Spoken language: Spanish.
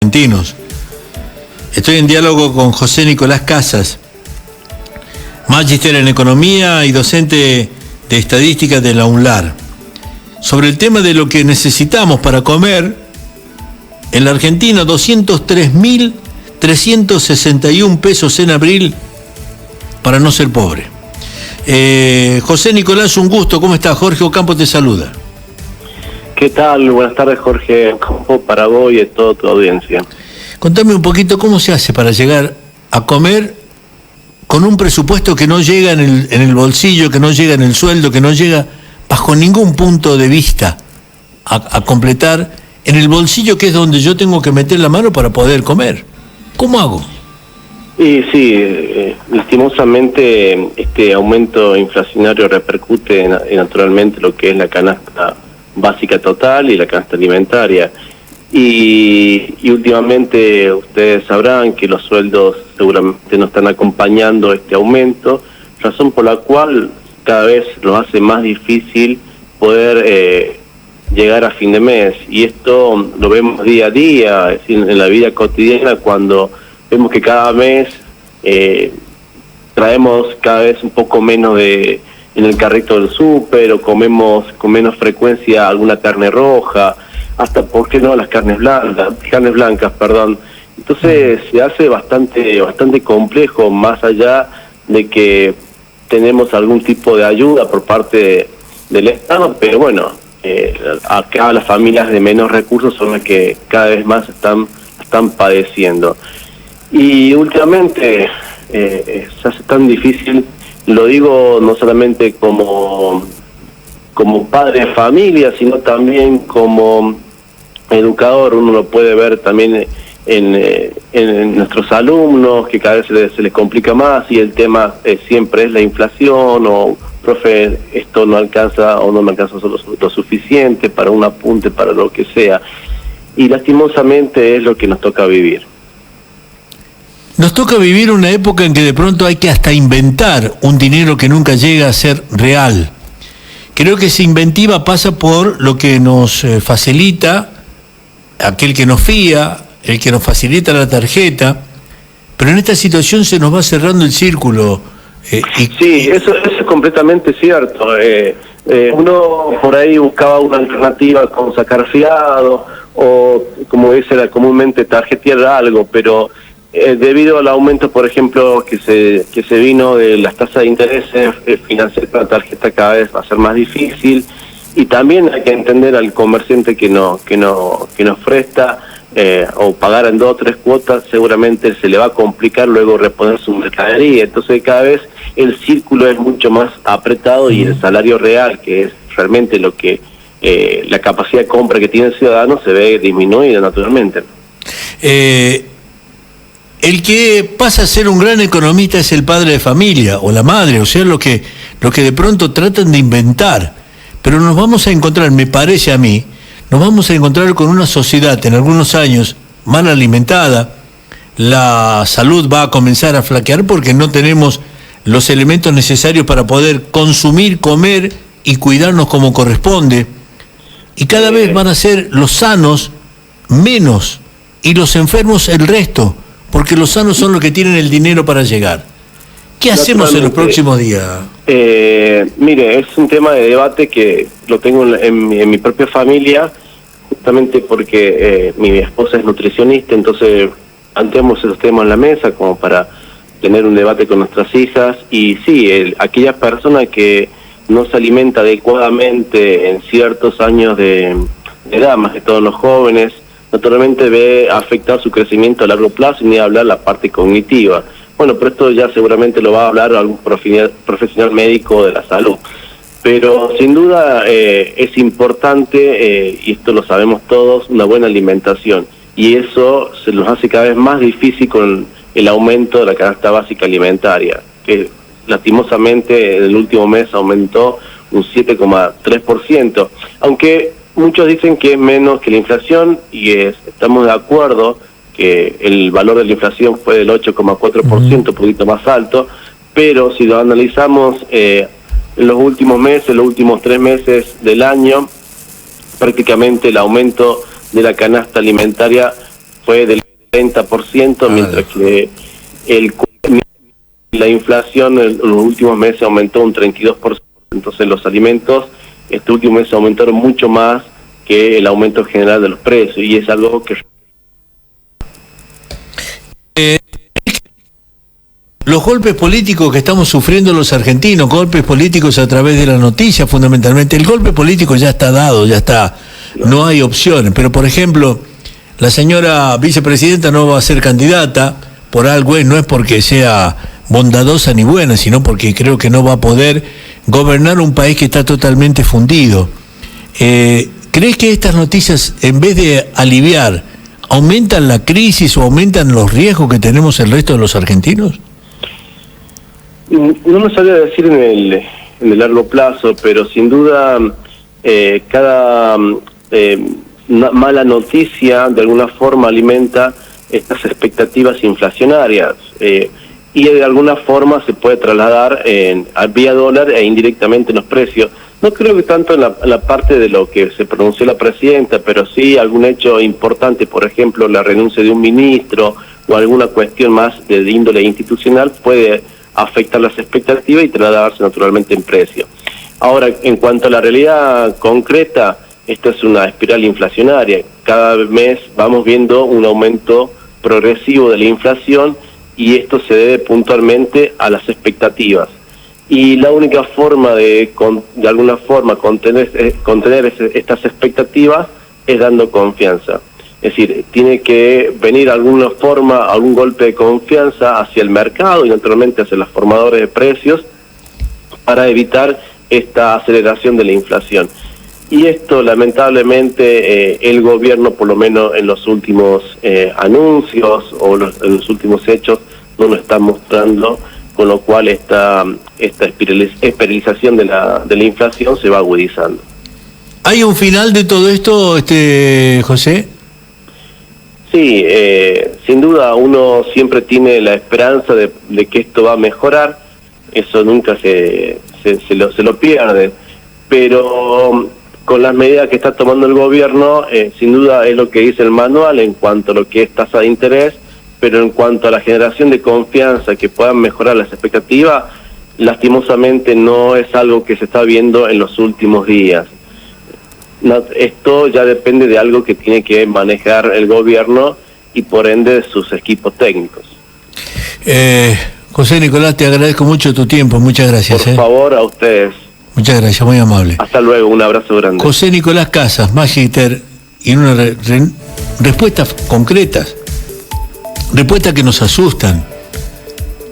argentinos. Estoy en diálogo con José Nicolás Casas, magíster en economía y docente de estadística de la UNLAR, sobre el tema de lo que necesitamos para comer. En la Argentina, 203.361 pesos en abril para no ser pobre. José Nicolás, un gusto. ¿Cómo estás? Jorge Ocampo te saluda. ¿Qué tal? Buenas tardes, Jorge Ocampo, para vos y a toda tu audiencia. Contame un poquito cómo se hace para llegar a comer con un presupuesto que no llega en el bolsillo, que no llega en el sueldo, que no llega bajo ningún punto de vista a completar en el bolsillo, que es donde yo tengo que meter la mano para poder comer. ¿Cómo hago? Y sí, lastimosamente este aumento inflacionario repercute naturalmente lo que es la canasta básica total y la canasta alimentaria. Y últimamente ustedes sabrán que los sueldos seguramente no están acompañando este aumento, razón por la cual cada vez lo hace más difícil poder llegar a fin de mes. Y esto lo vemos día a día, es decir, en la vida cotidiana, cuando vemos que cada mes traemos cada vez un poco menos en el carrito del súper, o comemos con menos frecuencia alguna carne roja, hasta, ¿por qué no?, las carnes blancas, perdón. Entonces se hace bastante complejo, más allá de que tenemos algún tipo de ayuda por parte del Estado, pero bueno, acá las familias de menos recursos son las que cada vez más están padeciendo. Y últimamente se hace tan difícil, lo digo no solamente como padre de familia, sino también como educador. Uno lo puede ver también en nuestros alumnos, que cada vez se les complica más, y el tema siempre es la inflación, o profe, esto no alcanza, o no me alcanza lo suficiente para un apunte, para lo que sea. Y lastimosamente es lo que nos toca vivir. Nos toca vivir una época en que de pronto hay que hasta inventar un dinero que nunca llega a ser real. Creo que esa inventiva pasa por lo que nos facilita aquel que nos fía, el que nos facilita la tarjeta, pero en esta situación se nos va cerrando el círculo. Sí, eso es completamente cierto. Uno por ahí buscaba una alternativa con sacar fiado, o como dice comúnmente, tarjetear algo, pero debido al aumento, por ejemplo, que se vino de las tasas de interés, financiar con la tarjeta cada vez va a ser más difícil. Y también hay que entender al comerciante que nos presta, o pagar en 2 o 3 cuotas, seguramente se le va a complicar luego reponer su mercadería. Entonces cada vez el círculo es mucho más apretado, y el salario real, que es realmente lo que la capacidad de compra que tiene el ciudadano, se ve disminuida naturalmente. El que pasa a ser un gran economista es el padre de familia o la madre, o sea, lo que de pronto tratan de inventar. Pero nos vamos a encontrar, me parece a mí, nos vamos a encontrar con una sociedad en algunos años mal alimentada. La salud va a comenzar a flaquear porque no tenemos los elementos necesarios para poder consumir, comer y cuidarnos como corresponde. Y cada vez van a ser los sanos menos y los enfermos el resto, porque los sanos son los que tienen el dinero para llegar. ¿Qué hacemos en los próximos días? Mire, es un tema de debate que lo tengo en mi propia familia, justamente porque mi esposa es nutricionista. Entonces planteamos esos temas en la mesa como para tener un debate con nuestras hijas. Y sí, aquella persona que no se alimenta adecuadamente en ciertos años de edad, más que todos los jóvenes, naturalmente ve afectar su crecimiento a largo plazo, y ni hablar la parte cognitiva. Bueno, pero esto ya seguramente lo va a hablar algún profesional médico de la salud. Pero sin duda es importante, y esto lo sabemos todos, una buena alimentación. Y eso se nos hace cada vez más difícil con el aumento de la canasta básica alimentaria, que lastimosamente en el último mes aumentó un 7,3%. Aunque muchos dicen que es menos que la inflación, y estamos de acuerdo que el valor de la inflación fue del 8,4%, un poquito más alto, pero si lo analizamos en los últimos meses, los últimos 3 meses del año, prácticamente el aumento de la canasta alimentaria fue del 30%, mientras que la inflación en los últimos meses aumentó un 32%. Entonces los alimentos este último mes aumentaron mucho más que el aumento general de los precios, y es algo que... Los golpes políticos que estamos sufriendo los argentinos, golpes políticos a través de la noticia fundamentalmente, el golpe político ya está dado, ya está, no hay opciones, pero por ejemplo, la señora vicepresidenta no va a ser candidata por algo, no es porque sea bondadosa ni buena, sino porque creo que no va a poder gobernar un país que está totalmente fundido. ¿Crees que estas noticias, en vez de aliviar, aumentan la crisis o aumentan los riesgos que tenemos el resto de los argentinos? No me sabría decir en el largo plazo, pero sin duda cada mala noticia de alguna forma alimenta estas expectativas inflacionarias, y de alguna forma se puede trasladar al vía dólar e indirectamente en los precios. No creo que tanto en la parte de lo que se pronunció la presidenta, pero sí algún hecho importante, por ejemplo la renuncia de un ministro o alguna cuestión más de índole institucional puede afectar las expectativas y trasladarse naturalmente en precio. Ahora, en cuanto a la realidad concreta, esta es una espiral inflacionaria. Cada mes vamos viendo un aumento progresivo de la inflación, y esto se debe puntualmente a las expectativas. Y la única forma de alguna forma contener estas expectativas es dando confianza. Es decir, tiene que venir alguna forma, algún golpe de confianza hacia el mercado y naturalmente hacia los formadores de precios para evitar esta aceleración de la inflación. Y esto lamentablemente el gobierno, por lo menos en los últimos anuncios o en los últimos hechos, no lo está mostrando, con lo cual esta espiralización de la inflación se va agudizando. ¿Hay un final de todo esto, José? Sí, sin duda uno siempre tiene la esperanza de que esto va a mejorar, eso nunca se lo pierde, pero con las medidas que está tomando el gobierno, sin duda es lo que dice el manual en cuanto a lo que es tasa de interés, pero en cuanto a la generación de confianza que puedan mejorar las expectativas, lastimosamente no es algo que se está viendo en los últimos días. No, esto ya depende de algo que tiene que manejar el gobierno y por ende sus equipos técnicos. José Nicolás, te agradezco mucho tu tiempo, muchas gracias. Por favor, a ustedes. Muchas gracias, muy amable. Hasta luego, un abrazo grande. José Nicolás Casas, Magíster, y respuestas concretas, respuestas que nos asustan.